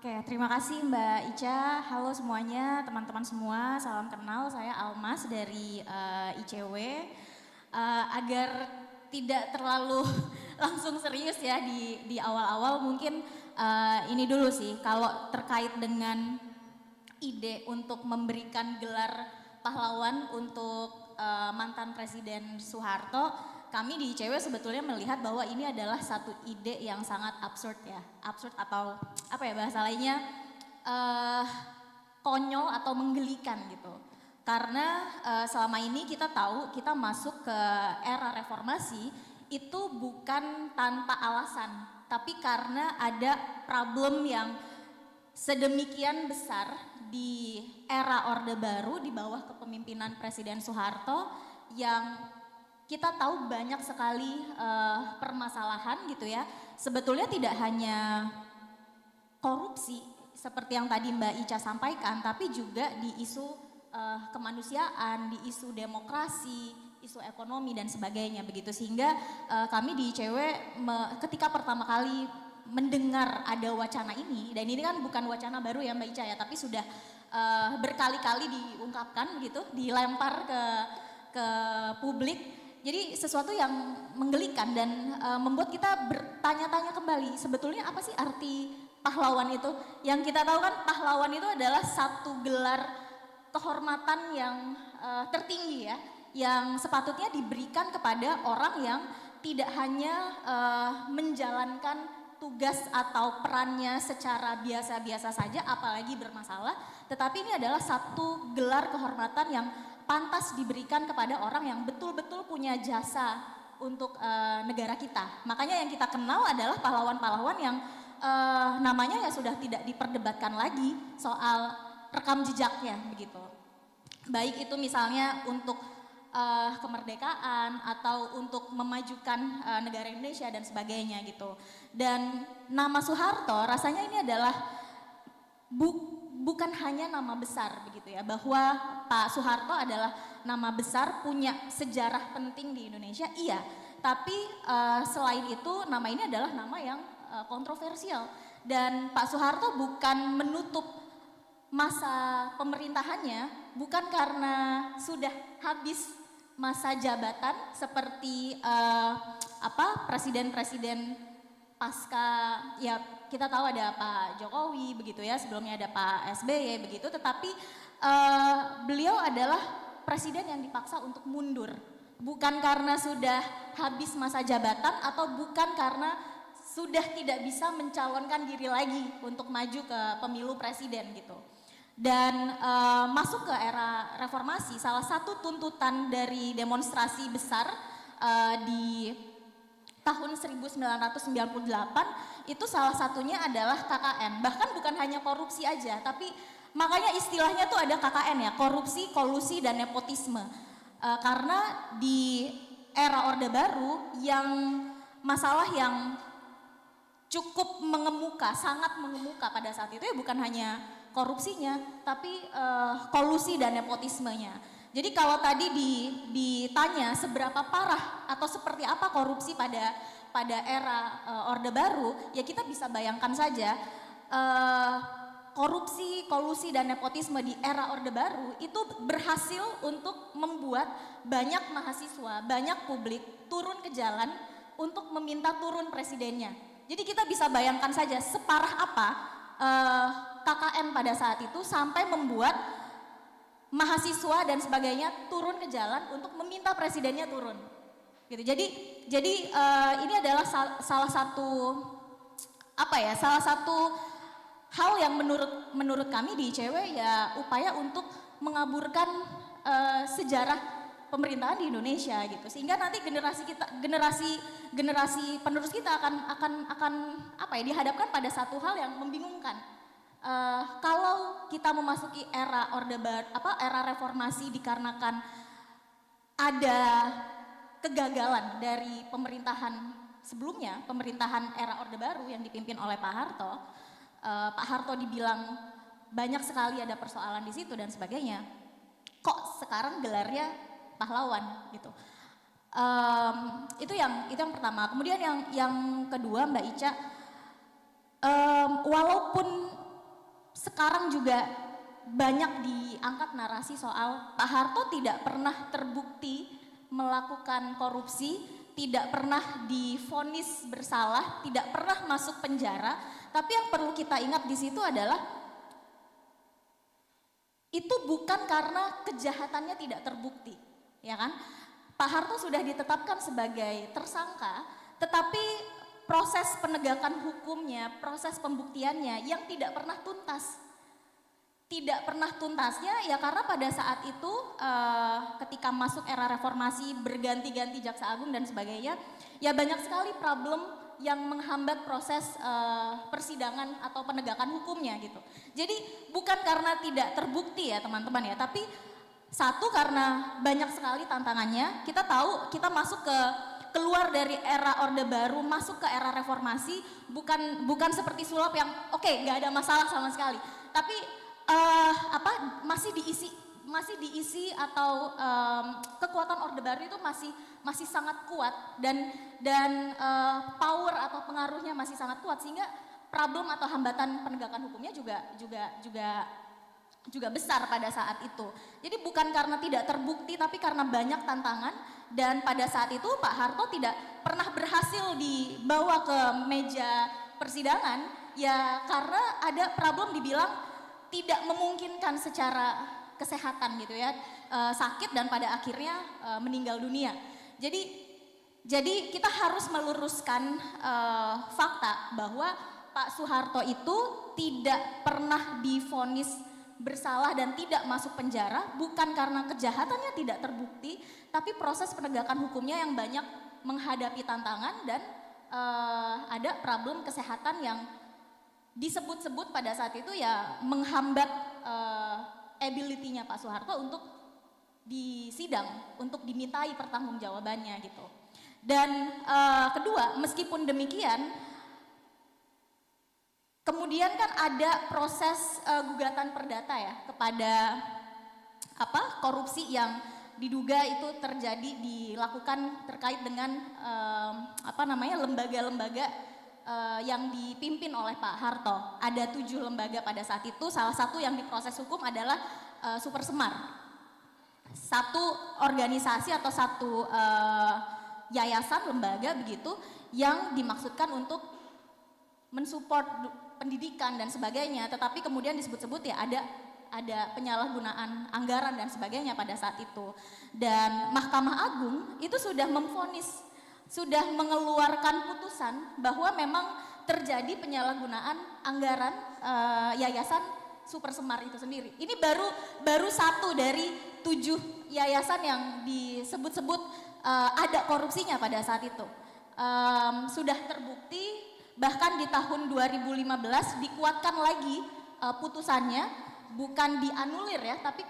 Oke, terima kasih Mbak Ica. Halo semuanya, teman-teman semua. Salam kenal, saya Almas dari ICW. Agar tidak terlalu langsung serius ya di awal-awal, mungkin ini dulu sih. Kalau terkait dengan ide untuk memberikan gelar pahlawan untuk mantan Presiden Soeharto, kami di ICW sebetulnya melihat bahwa ini adalah satu ide yang sangat absurd ya, absurd atau apa ya bahasa lainnya, konyol atau menggelikan gitu. Karena selama ini kita tahu kita masuk ke era reformasi itu bukan tanpa alasan, tapi karena ada problem yang sedemikian besar di era Orde Baru di bawah kepemimpinan Presiden Soeharto yang kita tahu banyak sekali permasalahan gitu ya. Sebetulnya tidak hanya korupsi seperti yang tadi Mbak Ica sampaikan, tapi juga di isu kemanusiaan, di isu demokrasi, isu ekonomi dan sebagainya begitu. Sehingga kami di ICW ketika pertama kali mendengar ada wacana ini, dan ini kan bukan wacana baru ya Mbak Ica ya, tapi sudah berkali-kali diungkapkan gitu, dilempar ke publik. Jadi sesuatu yang menggelikan dan membuat kita bertanya-tanya kembali, sebetulnya apa sih arti pahlawan itu? Yang kita tahu kan pahlawan itu adalah satu gelar kehormatan yang tertinggi ya, yang sepatutnya diberikan kepada orang yang tidak hanya menjalankan tugas atau perannya secara biasa-biasa saja, apalagi bermasalah, tetapi ini adalah satu gelar kehormatan yang pantas diberikan kepada orang yang betul-betul punya jasa untuk negara kita. Makanya yang kita kenal adalah pahlawan-pahlawan yang namanya ya sudah tidak diperdebatkan lagi soal rekam jejaknya begitu. Baik itu misalnya untuk kemerdekaan atau untuk memajukan negara Indonesia dan sebagainya gitu. Dan nama Soeharto rasanya ini adalah bukan hanya nama besar begitu ya, bahwa Pak Soeharto adalah nama besar, punya sejarah penting di Indonesia, iya. Tapi selain itu nama ini adalah nama yang kontroversial, dan Pak Soeharto bukan menutup masa pemerintahannya bukan karena sudah habis masa jabatan seperti presiden-presiden pasca ya, kita tahu ada Pak Jokowi begitu ya, sebelumnya ada Pak SBY begitu, tetapi beliau adalah presiden yang dipaksa untuk mundur, bukan karena sudah habis masa jabatan atau bukan karena sudah tidak bisa mencalonkan diri lagi untuk maju ke pemilu presiden gitu. Dan masuk ke era reformasi, salah satu tuntutan dari demonstrasi besar di tahun 1998 itu salah satunya adalah KKN. Bahkan bukan hanya korupsi aja, tapi makanya istilahnya tuh ada KKN ya, korupsi, kolusi, dan nepotisme. Karena di era Orde Baru yang masalah yang cukup mengemuka, sangat mengemuka pada saat itu ya bukan hanya korupsinya, tapi kolusi dan nepotismenya. Jadi kalau tadi ditanya seberapa parah atau seperti apa korupsi pada era Orde Baru, ya kita bisa bayangkan saja korupsi, kolusi, dan nepotisme di era Orde Baru itu berhasil untuk membuat banyak mahasiswa, banyak publik turun ke jalan untuk meminta turun presidennya. Jadi kita bisa bayangkan saja separah apa KKN pada saat itu sampai membuat mahasiswa dan sebagainya turun ke jalan untuk meminta presidennya turun. Gitu. Jadi ini adalah salah satu hal yang menurut kami di ICW ya upaya untuk mengaburkan sejarah pemerintahan di Indonesia gitu, sehingga nanti generasi penerus kita akan dihadapkan pada satu hal yang membingungkan. Kalau kita memasuki era era reformasi dikarenakan ada kegagalan dari pemerintahan sebelumnya, pemerintahan era Orde Baru yang dipimpin oleh Pak Harto. Pak Harto dibilang banyak sekali ada persoalan di situ dan sebagainya. Kok sekarang gelarnya pahlawan gitu? Itu yang pertama. Kemudian yang kedua Mbak Ica, walaupun sekarang juga banyak diangkat narasi soal Pak Harto tidak pernah terbukti melakukan korupsi, tidak pernah divonis bersalah, tidak pernah masuk penjara. Tapi yang perlu kita ingat di situ adalah itu bukan karena kejahatannya tidak terbukti, ya kan? Pak Harto sudah ditetapkan sebagai tersangka, tetapi proses penegakan hukumnya, proses pembuktiannya yang tidak pernah tuntas. Tidak pernah tuntasnya ya karena pada saat itu ketika masuk era reformasi, berganti-ganti jaksa agung dan sebagainya, ya banyak sekali problem yang menghambat proses persidangan atau penegakan hukumnya gitu. Jadi bukan karena tidak terbukti ya teman-teman ya, tapi satu karena banyak sekali tantangannya. Kita tahu kita masuk keluar dari era Orde Baru, masuk ke era reformasi, bukan seperti sulap yang oke, nggak ada masalah sama sekali, tapi masih diisi atau kekuatan Orde Baru itu masih sangat kuat dan power atau pengaruhnya masih sangat kuat, sehingga problem atau hambatan penegakan hukumnya juga besar pada saat itu. Jadi bukan karena tidak terbukti tapi karena banyak tantangan, dan pada saat itu Pak Harto tidak pernah berhasil dibawa ke meja persidangan ya karena ada problem dibilang tidak memungkinkan secara kesehatan gitu ya, sakit dan pada akhirnya meninggal dunia. Jadi kita harus meluruskan fakta bahwa Pak Soeharto itu tidak pernah divonis bersalah dan tidak masuk penjara bukan karena kejahatannya tidak terbukti, tapi proses penegakan hukumnya yang banyak menghadapi tantangan dan ada problem kesehatan yang disebut-sebut pada saat itu ya menghambat ability-nya Pak Soeharto untuk disidang, untuk dimintai pertanggungjawabannya gitu. Dan kedua, meskipun demikian, kemudian kan ada proses gugatan perdata ya kepada korupsi yang diduga itu dilakukan terkait dengan lembaga-lembaga yang dipimpin oleh Pak Harto. Ada 7 lembaga pada saat itu, salah satu yang diproses hukum adalah Super Semar. Satu organisasi atau satu yayasan lembaga begitu yang dimaksudkan untuk mensupport pendidikan dan sebagainya, tetapi kemudian disebut-sebut ya ada penyalahgunaan anggaran dan sebagainya pada saat itu. Dan Mahkamah Agung itu sudah memvonis, sudah mengeluarkan putusan bahwa memang terjadi penyalahgunaan anggaran yayasan Super Semar itu sendiri. Ini baru satu dari 7 yayasan yang disebut-sebut ada korupsinya pada saat itu. Sudah terbukti, bahkan di tahun 2015 dikuatkan lagi putusannya, bukan dianulir ya, tapi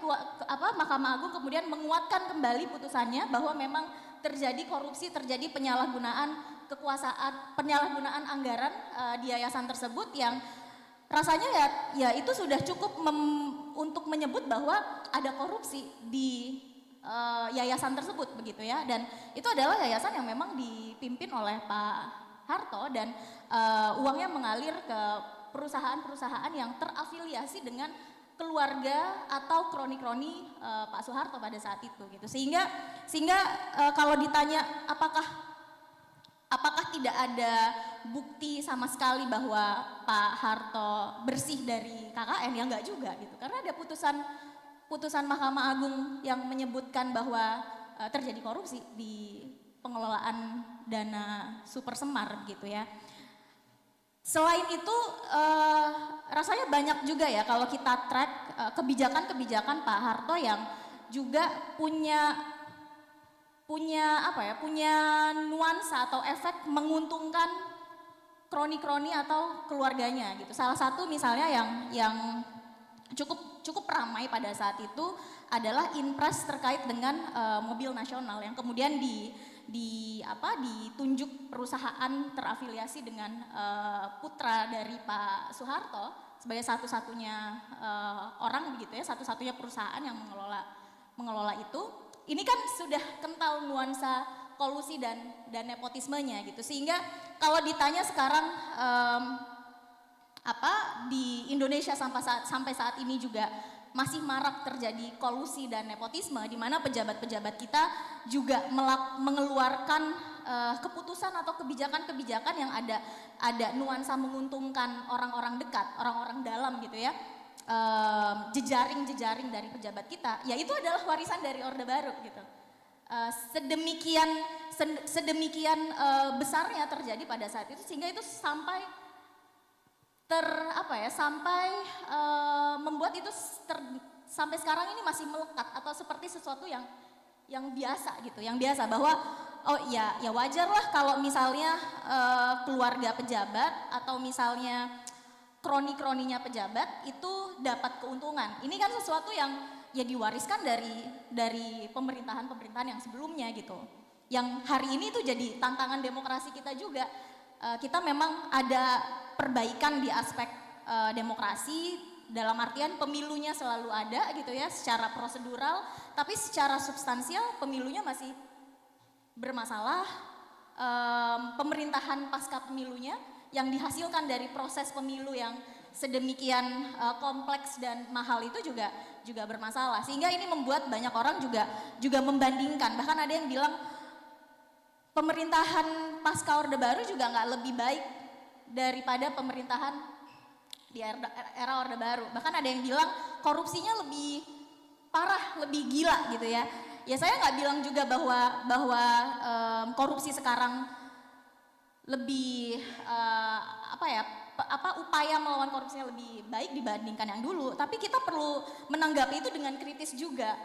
Mahkamah Agung kemudian menguatkan kembali putusannya bahwa memang terjadi korupsi, terjadi penyalahgunaan kekuasaan, penyalahgunaan anggaran di yayasan tersebut yang rasanya ya itu sudah cukup untuk menyebut bahwa ada korupsi di yayasan tersebut begitu ya. Dan itu adalah yayasan yang memang dipimpin oleh Pak Harto dan uangnya mengalir ke perusahaan-perusahaan yang terafiliasi dengan keluarga atau kroni-kroni Pak Soeharto pada saat itu gitu. Sehingga kalau ditanya apakah tidak ada bukti sama sekali bahwa Pak Harto bersih dari KKN, ya enggak juga gitu. Karena ada putusan Mahkamah Agung yang menyebutkan bahwa terjadi korupsi di pengelolaan dana Super Semar gitu ya. Selain itu rasanya banyak juga ya kalau kita track kebijakan-kebijakan Pak Harto yang juga punya nuansa atau efek menguntungkan kroni-kroni atau keluarganya gitu. Salah satu misalnya yang cukup ramai pada saat itu adalah impres terkait dengan mobil nasional yang kemudian ditunjuk perusahaan terafiliasi dengan putra dari Pak Soeharto sebagai satu-satunya orang begitu ya, satu-satunya perusahaan yang mengelola itu. Ini kan sudah kental nuansa kolusi dan nepotismenya gitu, sehingga kalau ditanya sekarang di Indonesia sampai saat ini juga masih marak terjadi kolusi dan nepotisme, di mana pejabat-pejabat kita juga mengeluarkan keputusan atau kebijakan-kebijakan yang ada nuansa menguntungkan orang-orang dekat, orang-orang dalam gitu ya, jejaring-jejaring dari pejabat kita, ya itu adalah warisan dari Orde Baru gitu. Sedemikian besarnya terjadi pada saat itu, sehingga itu sampai membuat itu sampai sekarang ini masih melekat atau seperti sesuatu yang biasa gitu, yang biasa bahwa oh ya wajar lah kalau misalnya keluarga pejabat atau misalnya kroni-kroninya pejabat itu dapat keuntungan. Ini kan sesuatu yang ya diwariskan dari pemerintahan yang sebelumnya gitu. Yang hari ini itu jadi tantangan demokrasi kita juga. Kita memang ada perbaikan di aspek demokrasi, dalam artian pemilunya selalu ada gitu ya secara prosedural, tapi secara substansial pemilunya masih bermasalah. Pemerintahan pasca pemilunya yang dihasilkan dari proses pemilu yang sedemikian kompleks dan mahal itu juga bermasalah, sehingga ini membuat banyak orang juga membandingkan, bahkan ada yang bilang pemerintahan pasca Orde Baru juga nggak lebih baik daripada pemerintahan di era Orde Baru. Bahkan ada yang bilang korupsinya lebih parah, lebih gila gitu ya. Ya saya nggak bilang juga bahwa korupsi sekarang lebih upaya melawan korupsinya lebih baik dibandingkan yang dulu. Tapi kita perlu menanggapi itu dengan kritis juga.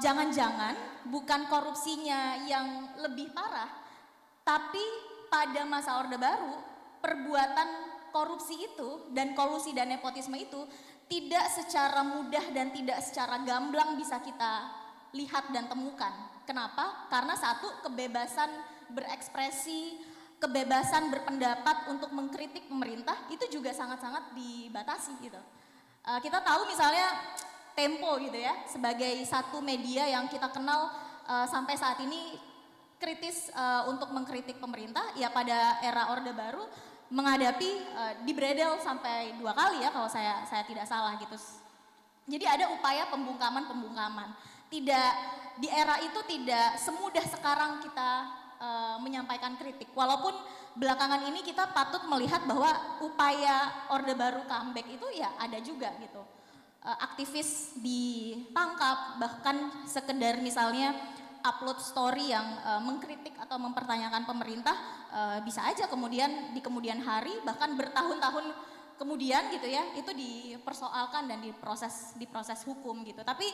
Jangan-jangan bukan korupsinya yang lebih parah, tapi pada masa Orde Baru perbuatan korupsi itu dan kolusi dan nepotisme itu tidak secara mudah dan tidak secara gamblang bisa kita lihat dan temukan. Kenapa? Karena satu, kebebasan berekspresi, kebebasan berpendapat untuk mengkritik pemerintah itu juga sangat-sangat dibatasi gitu. Kita tahu misalnya Tempo gitu ya, sebagai satu media yang kita kenal sampai saat ini kritis untuk mengkritik pemerintah, ya pada era Orde Baru menghadapi dibredel sampai 2 kali ya kalau saya tidak salah gitu. Jadi ada upaya pembungkaman. Tidak, di era itu tidak semudah sekarang kita menyampaikan kritik. Walaupun belakangan ini kita patut melihat bahwa upaya Orde Baru comeback itu ya ada juga gitu. Aktivis ditangkap, bahkan sekedar misalnya upload story yang mengkritik atau mempertanyakan pemerintah bisa aja kemudian di kemudian hari bahkan bertahun-tahun kemudian gitu ya itu dipersoalkan dan diproses hukum gitu. Tapi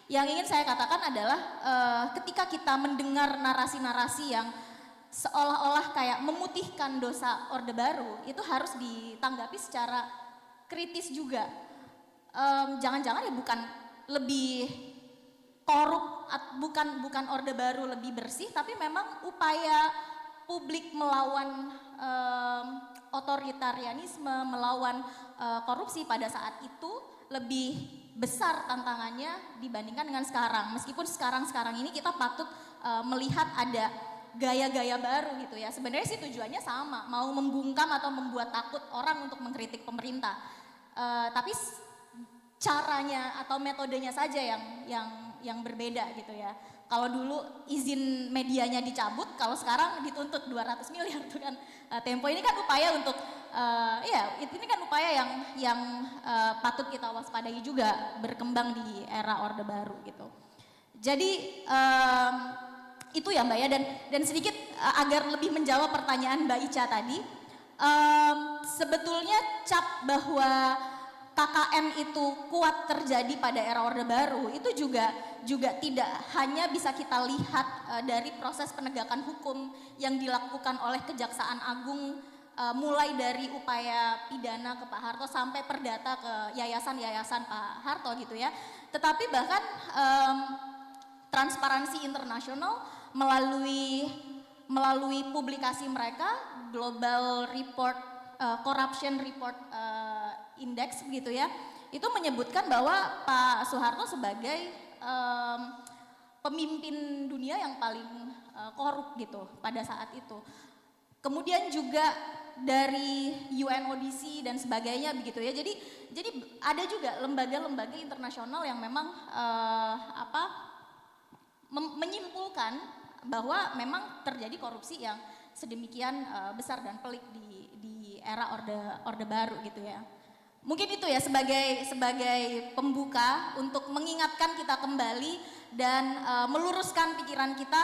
yang ingin saya katakan adalah ketika kita mendengar narasi-narasi yang seolah-olah kayak memutihkan dosa Orde Baru, itu harus ditanggapi secara kritis juga. Jangan-jangan ya bukan lebih korup, bukan Orde Baru lebih bersih, tapi memang upaya publik melawan otoritarianisme, melawan korupsi pada saat itu lebih besar tantangannya dibandingkan dengan sekarang. Meskipun sekarang ini kita patut melihat ada gaya-gaya baru gitu ya. Sebenarnya sih tujuannya sama, mau membungkam atau membuat takut orang untuk mengkritik pemerintah. Tapi caranya atau metodenya saja yang berbeda gitu ya. Kalau dulu izin medianya dicabut, kalau sekarang dituntut 200 miliar tuh kan. Tempo ini kan upaya untuk ini kan upaya yang patut kita waspadai juga berkembang di era Orde Baru gitu. Jadi itu ya Mbak ya, dan sedikit agar lebih menjawab pertanyaan Mbak Ica tadi, sebetulnya cap bahwa KKN itu kuat terjadi pada era Orde Baru itu juga tidak hanya bisa kita lihat dari proses penegakan hukum yang dilakukan oleh Kejaksaan Agung, mulai dari upaya pidana ke Pak Harto sampai perdata ke yayasan-yayasan Pak Harto gitu ya. Tetapi bahkan Transparansi Internasional melalui publikasi mereka Global Report Corruption Report Index gitu ya, itu menyebutkan bahwa Pak Soeharto sebagai pemimpin dunia yang paling korup gitu pada saat itu. Kemudian juga dari UNODC dan sebagainya begitu ya. Jadi ada juga lembaga-lembaga internasional yang memang menyimpulkan bahwa memang terjadi korupsi yang sedemikian besar dan pelik di era Orde Baru gitu ya. Mungkin itu ya sebagai pembuka untuk mengingatkan kita kembali dan meluruskan pikiran kita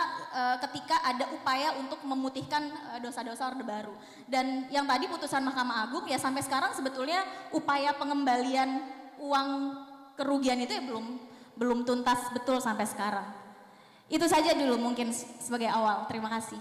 ketika ada upaya untuk memutihkan dosa-dosa Orde Baru. Dan yang tadi putusan Mahkamah Agung ya sampai sekarang sebetulnya upaya pengembalian uang kerugian itu ya belum tuntas betul sampai sekarang. Itu saja dulu mungkin sebagai awal. Terima kasih.